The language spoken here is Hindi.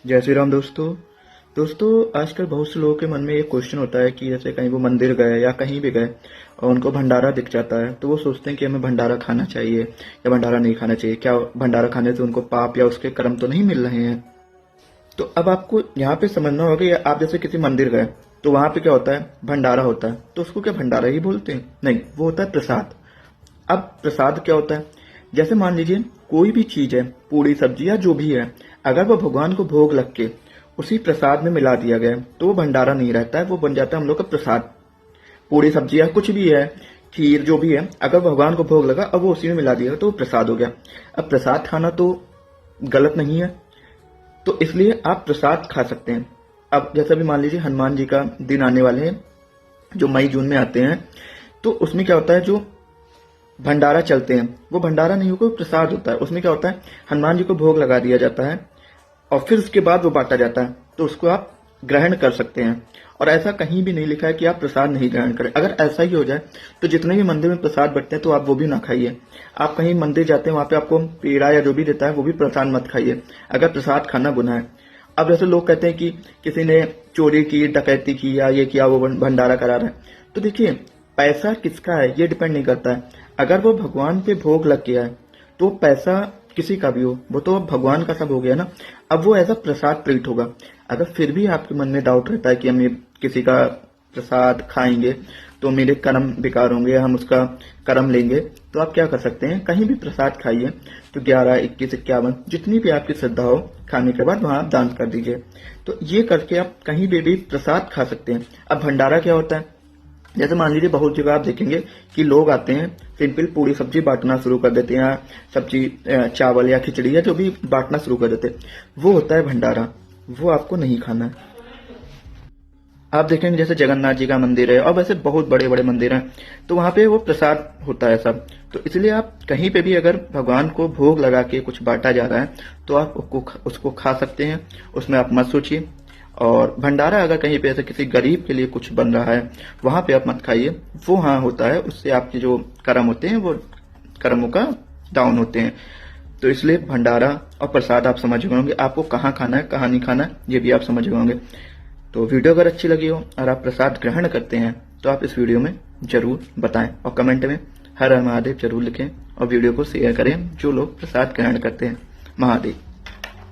जय श्री राम दोस्तों आजकल बहुत से लोगों के मन में एक क्वेश्चन होता है कि जैसे कहीं वो मंदिर गए या कहीं भी गए और उनको भंडारा दिख जाता है तो वो सोचते हैं कि हमें भंडारा खाना चाहिए या भंडारा नहीं खाना चाहिए। क्या भंडारा खाने से उनको पाप या उसके कर्म तो नहीं मिल रहे हैं? तो अब आपको यहाँ पे समझना होगा कि आप जैसे किसी मंदिर गए तो वहां पे क्या होता है, भंडारा होता है। तो उसको क्या भंडारा ही बोलते हैं? नहीं, वो होता है प्रसाद। अब प्रसाद क्या होता है? जैसे मान लीजिए कोई भी चीज है, पूरी सब्जी या जो भी है, अगर वो भगवान को भोग लग के उसी प्रसाद में मिला दिया गया तो वो भंडारा नहीं रहता है, वो बन जाता है हम लोग का प्रसाद। पूरी सब्जी या कुछ भी है, खीर जो भी है, अगर भगवान को भोग लगा अब वो उसी में मिला दिया तो वो प्रसाद हो गया। अब प्रसाद खाना तो गलत नहीं है, तो इसलिए आप प्रसाद खा सकते हैं। अब जैसे भी मान लीजिए हनुमान जी का दिन आने वाले हैं जो मई जून में आते हैं, तो उसमें क्या होता है, जो भंडारा चलते हैं वो भंडारा नहीं होगा, प्रसाद होता है। उसमें क्या होता है, हनुमान जी को भोग लगा दिया जाता है और फिर उसके बाद वो बांटा जाता है, तो उसको आप ग्रहण कर सकते हैं। और ऐसा कहीं भी नहीं लिखा है कि आप प्रसाद नहीं ग्रहण करें। अगर ऐसा ही हो जाए तो जितने भी मंदिर में प्रसाद बंटते हैं तो आप वो भी ना खाइए। आप कहीं मंदिर जाते हैं वहां पे आपको पेड़ा या जो भी देता है वो भी प्रसाद मत खाइए, अगर प्रसाद खाना गुनाह है। अब जैसे लोग कहते हैं कि किसी ने चोरी की, डकैती की या ये किया, वो भंडारा करा रहा है, तो देखिए पैसा किसका है ये डिपेंड नहीं करता है। अगर वो भगवान पे भोग लग गया है तो पैसा किसी का भी हो, वो तो अब भगवान का सब हो गया ना। अब वो ऐसा प्रसाद ट्रीट होगा। अगर फिर भी आपके मन में डाउट रहता है कि हम ये किसी का प्रसाद खाएंगे तो मेरे कर्म बेकार होंगे, हम उसका कर्म लेंगे, तो आप क्या कर सकते हैं, कहीं भी प्रसाद खाइए तो 11, 21, 51 जितनी भी आपकी श्रद्धा हो, खाने के बाद वहां आप दान कर दीजिए। तो ये करके आप कहीं भी प्रसाद खा सकते हैं। अब भंडारा क्या होता है, जैसे मान लीजिए बहुत जगह आप देखेंगे कि लोग आते हैं, सिंपल पूरी सब्जी बांटना शुरू कर देते हैं, सब्जी चावल या खिचड़ी या जो भी बांटना शुरू कर देते हैं, वो होता है भंडारा। वो आपको नहीं खाना है। आप देखेंगे जैसे जगन्नाथ जी का मंदिर है और वैसे बहुत बड़े बड़े मंदिर हैं, तो वहां पे वो प्रसाद होता है सब। तो इसलिए आप कहीं पे भी अगर भगवान को भोग लगा के कुछ बांटा जा रहा है तो आप उसको खा सकते हैं, उसमें आप मत सोचिए। और भंडारा अगर कहीं पे ऐसे किसी गरीब के लिए कुछ बन रहा है वहां पे आप मत खाइए, वो हाँ होता है, उससे आपके जो कर्म होते हैं वो कर्मों का डाउन होते हैं। तो इसलिए भंडारा और प्रसाद आप समझ गए होंगे, आपको कहाँ खाना है कहाँ नहीं खाना है ये भी आप समझ गए होंगे। तो वीडियो अगर अच्छी लगी हो और आप प्रसाद ग्रहण करते हैं तो आप इस वीडियो में जरूर बताएं और कमेंट में हर हर महादेव जरूर लिखें और वीडियो को शेयर करें जो लोग प्रसाद ग्रहण करते हैं। महादेव।